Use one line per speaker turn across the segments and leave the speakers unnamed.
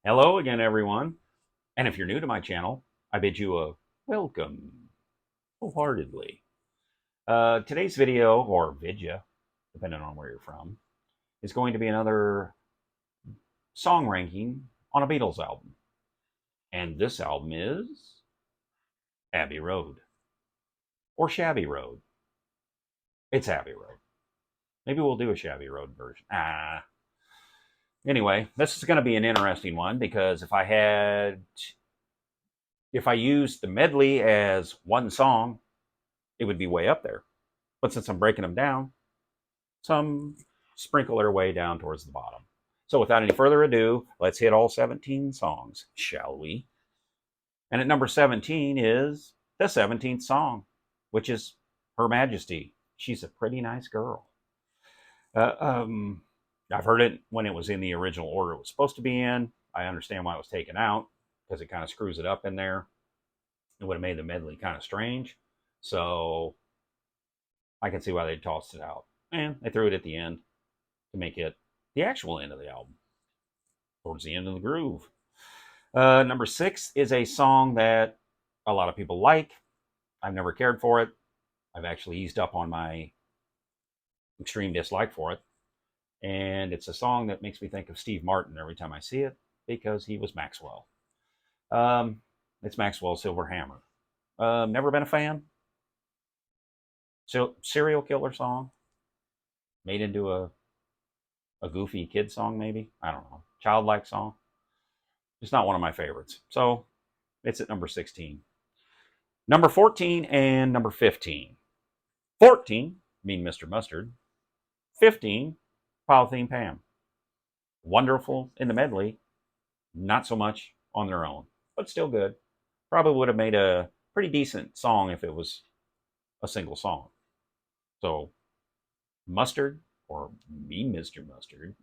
Hello again, everyone. And if you're new to my channel, I bid you a welcome wholeheartedly. Today's video, or vidya, depending on where you're from, is going to be another song ranking on a Beatles album. And this album is Abbey Road, or Shabby Road. It's Abbey Road. Maybe we'll do a Shabby Road version. Anyway, this is going to be an interesting one because if I used the medley as one song, it would be way up there. But since I'm breaking them down, some sprinkle their way down towards the bottom. So without any further ado, let's hit all 17 songs, shall we? And at number 17 is the 17th song, which is Her Majesty. She's a pretty nice girl. Uh, um, I've heard it when it was in the original order it was supposed to be in. I understand why it was taken out because it kind of screws it up in there. It would have made the medley kind of strange. So I can see why they tossed it out. And they threw it at the end to make it the actual end of the album, towards the end of the groove. Number 6 is a song that a lot of people like. I've never cared for it. I've actually eased up on my extreme dislike for it. And it's a song that makes me think of Steve Martin every time I see it because he was Maxwell. It's Maxwell's Silver Hammer. Never been a fan. So, serial killer song made into a goofy kid song, maybe. I don't know. Childlike song. It's not one of my favorites. So it's at number 16. Number 14 and number 15. 14, Mean Mr. Mustard. 15, Polythene Pam. Wonderful in the medley. Not so much on their own, but still good. Probably would have made a pretty decent song if it was a single song. So, Mustard, or Mean Mr. Mustard,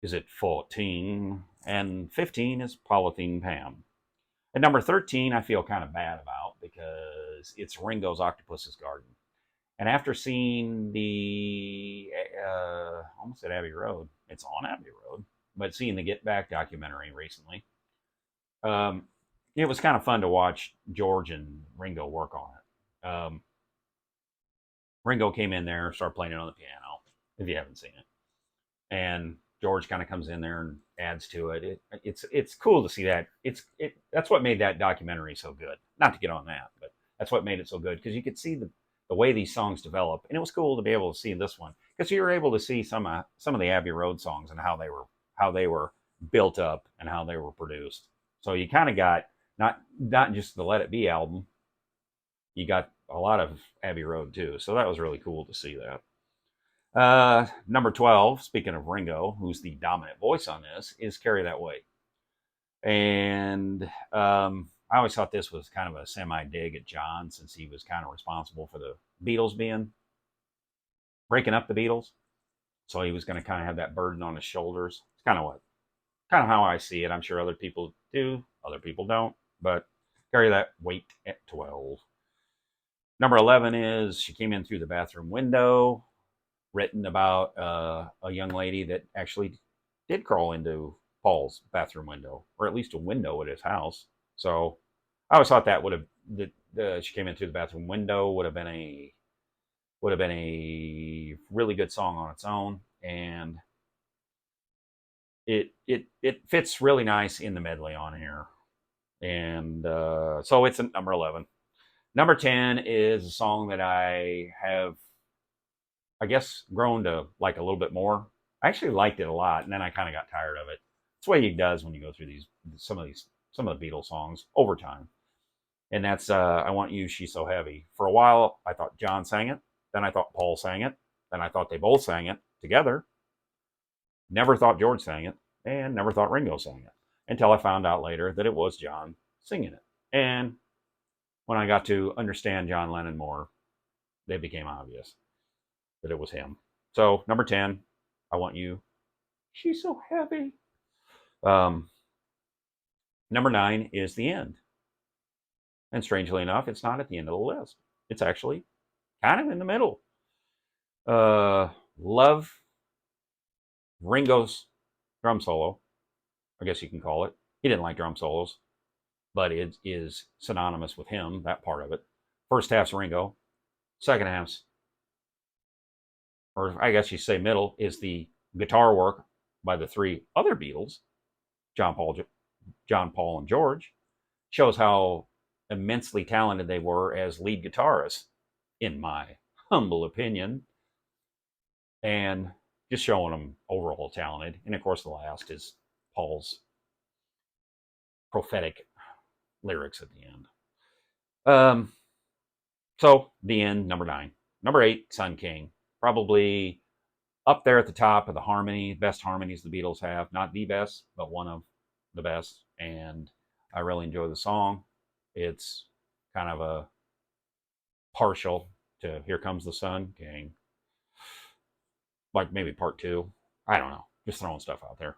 is at 14, and 15 is Polythene Pam. At number 13, I feel kind of bad about because it's Ringo's Octopus's Garden. And after seeing almost at Abbey Road, it's on Abbey Road, but seeing the Get Back documentary recently, um, it was kind of fun to watch George and Ringo work on it. Ringo came in there, started playing it on the piano, if you haven't seen it. And George kind of comes in there and adds to it. It's cool to see that. That's what made that documentary so good. Not to get on that, but that's what made it so good because you could see the way these songs develop, and it was cool to be able to see this one because you were able to see some of the Abbey Road songs and how they were built up and how they were produced. So you kind of got not just the Let It Be album, you got a lot of Abbey Road too. So that was really cool to see that. Number 12, speaking of Ringo, who's the dominant voice on this, is Carry That Way. And I always thought this was kind of a semi-dig at John since he was kind of responsible for the Beatles breaking up the Beatles. So he was going to kind of have that burden on his shoulders. It's kind of how I see it. I'm sure other people do, other people don't, but Carry That Weight at 12. Number 11 is She Came In Through the Bathroom Window, written about a young lady that actually did crawl into Paul's bathroom window, or at least a window at his house. So I always thought that would have She Came In Through the Bathroom Window would have been a really good song on its own, and it fits really nice in the medley on here. And so it's at number 11. Number 10 is a song that I have, I guess, grown to like a little bit more. I actually liked it a lot, and then I kind of got tired of it. It's the way he does when you go through some of the Beatles songs over time. And that's I Want You, She's So Heavy. For a while, I thought John sang it. Then I thought Paul sang it. Then I thought they both sang it together. Never thought George sang it, and never thought Ringo sang it until I found out later that it was John singing it. And when I got to understand John Lennon more, it became obvious that it was him. So number 10, I Want You, She's So Heavy. Number 9 is The End. And strangely enough, it's not at the end of the list. It's actually kind of in the middle. Love Ringo's drum solo. I guess you can call it. He didn't like drum solos, but it is synonymous with him, that part of it. First half's Ringo. Second half's, or I guess you say middle, is the guitar work by the three other Beatles, John Paul, and George. Shows how immensely talented they were as lead guitarists, in my humble opinion, and just showing them overall talented. And of course, the last is Paul's prophetic lyrics at the end. So the end, number 9. Number 8, Sun King. Probably up there at the top of the best harmonies the Beatles have. Not the best, but one of the best. And I really enjoy the song. It's kind of a partial to Here Comes the Sun King. Like maybe part 2. I don't know. Just throwing stuff out there.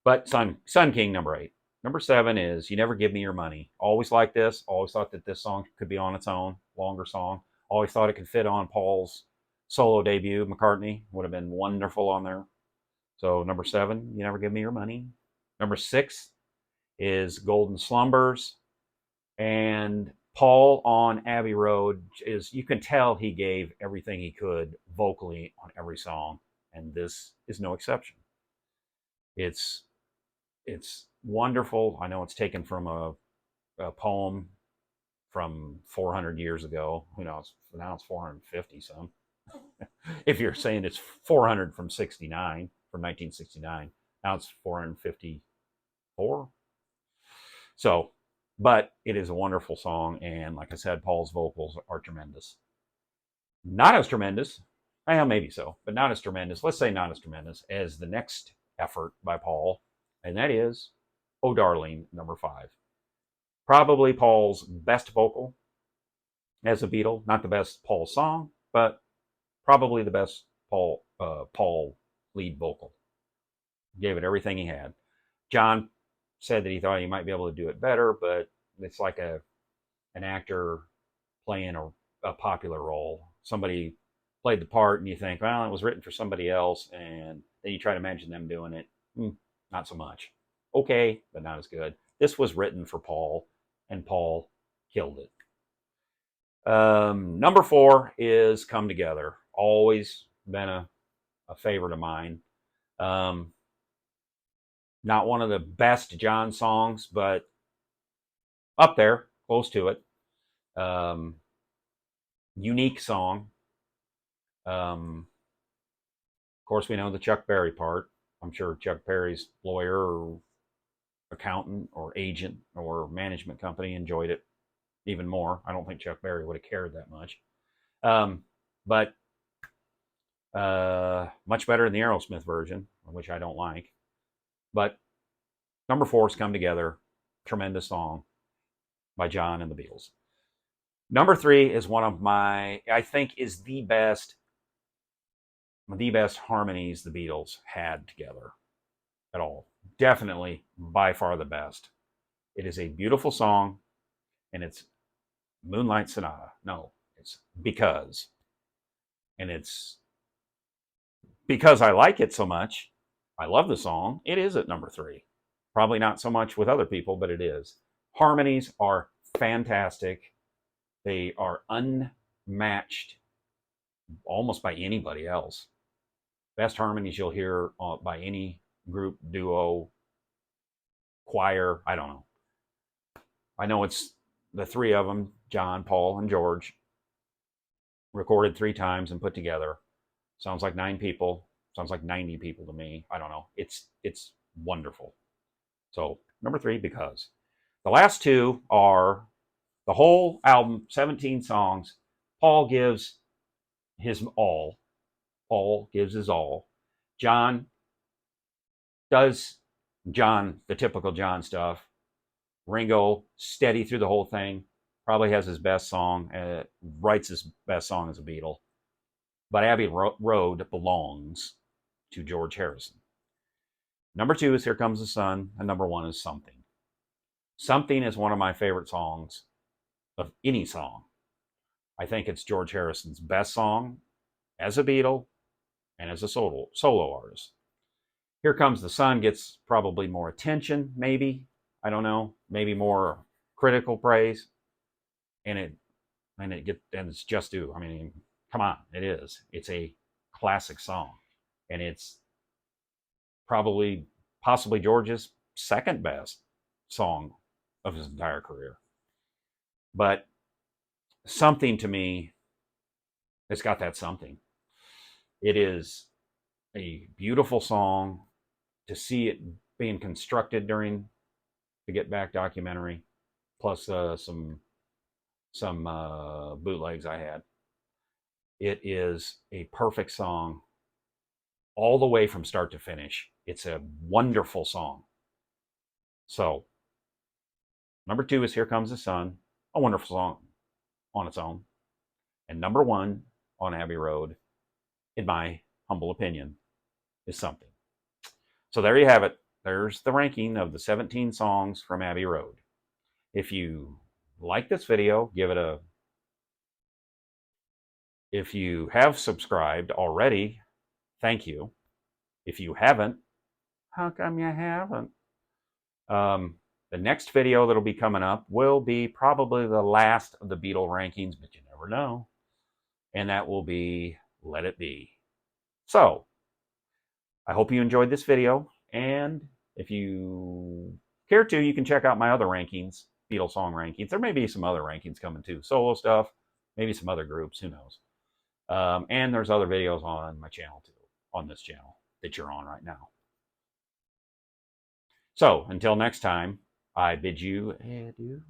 But Sun King, number 8. Number 7 is You Never Give Me Your Money. Always liked this. Always thought that this song could be on its own. Longer song. Always thought it could fit on Paul's solo debut. McCartney would have been wonderful on there. So number 7, You Never Give Me Your Money. Number 6 is Golden Slumbers. And Paul on Abbey Road is, you can tell he gave everything he could vocally on every song. And this is no exception. It's wonderful. I know it's taken from a poem from 400 years ago. Who knows? Now it's 450 some. If you're saying it's 400 from 1969. Now it's 454. So, but it is a wonderful song. And like I said, Paul's vocals are tremendous. Not as tremendous, well, maybe so, but not as tremendous. Let's say not as tremendous as the next effort by Paul, and that is Oh Darling, number 5. Probably Paul's best vocal as a Beatle. Not the best Paul song, but probably the best Paul lead vocal. Gave it everything he had. John said that he thought he might be able to do it better, but it's like an actor playing a popular role. Somebody played the part and you think, well, it was written for somebody else, and then you try to imagine them doing it. Not so much. Okay, but not as good. This was written for Paul, and Paul killed it. Number 4 is Come Together. Always been a favorite of mine. Not one of the best John songs, but up there, close to it. Unique song. Of course, we know the Chuck Berry part. I'm sure Chuck Berry's lawyer or accountant or agent or management company enjoyed it even more. I don't think Chuck Berry would have cared that much. But much better than the Aerosmith version, which I don't like. But number 4 is Come Together. Tremendous song by John and the Beatles. Number 3 is one of I think is the best harmonies the Beatles had together at all. Definitely by far the best. It is a beautiful song, and it's Moonlight Sonata. No, it's Because. And it's because I like it so much. I love the song. It is at number 3. Probably not so much with other people, but it is. Harmonies are fantastic. They are unmatched almost by anybody else. Best harmonies you'll hear by any group, duo, choir. I don't know. I know it's the 3 of them, John, Paul, and George, recorded 3 times and put together. Sounds like 9 people. Sounds like 90 people to me. I don't know. It's wonderful. So number 3, Because. The last 2 are the whole album, 17 songs. Paul gives his all. Paul gives his all. John does the typical John stuff. Ringo, steady through the whole thing. Probably has his best song, writes his best song as a Beatle. But Abbey Road belongs to George Harrison. Number 2 is Here Comes the Sun, and number 1 is Something. Something is one of my favorite songs of any song. I think it's George Harrison's best song as a Beatle and as a solo artist. Here Comes the Sun gets probably more attention, maybe. I don't know, maybe more critical praise, and it's just due. I mean, come on, it is. It's a classic song, and it's probably possibly George's second best song of his entire career. But something to me, it's got that something. It is a beautiful song to see it being constructed during the Get Back documentary, plus some bootlegs I had. It is a perfect song all the way from start to finish. It's a wonderful song. So, number 2 is Here Comes the Sun, a wonderful song on its own. And number 1 on Abbey Road, in my humble opinion, is Something. So there you have it. There's the ranking of the 17 songs from Abbey Road. If you like this video, give it a... If you have subscribed already, thank you. If you haven't, how come you haven't? The next video that'll be coming up will be probably the last of the Beatle rankings, but you never know. And that will be Let It Be. So, I hope you enjoyed this video. And if you care to, you can check out my other rankings, Beatles song rankings. There may be some other rankings coming too. Solo stuff, maybe some other groups, who knows. And there's other videos on my channel too, on this channel that you're on right now. So, until next time, I bid you adieu.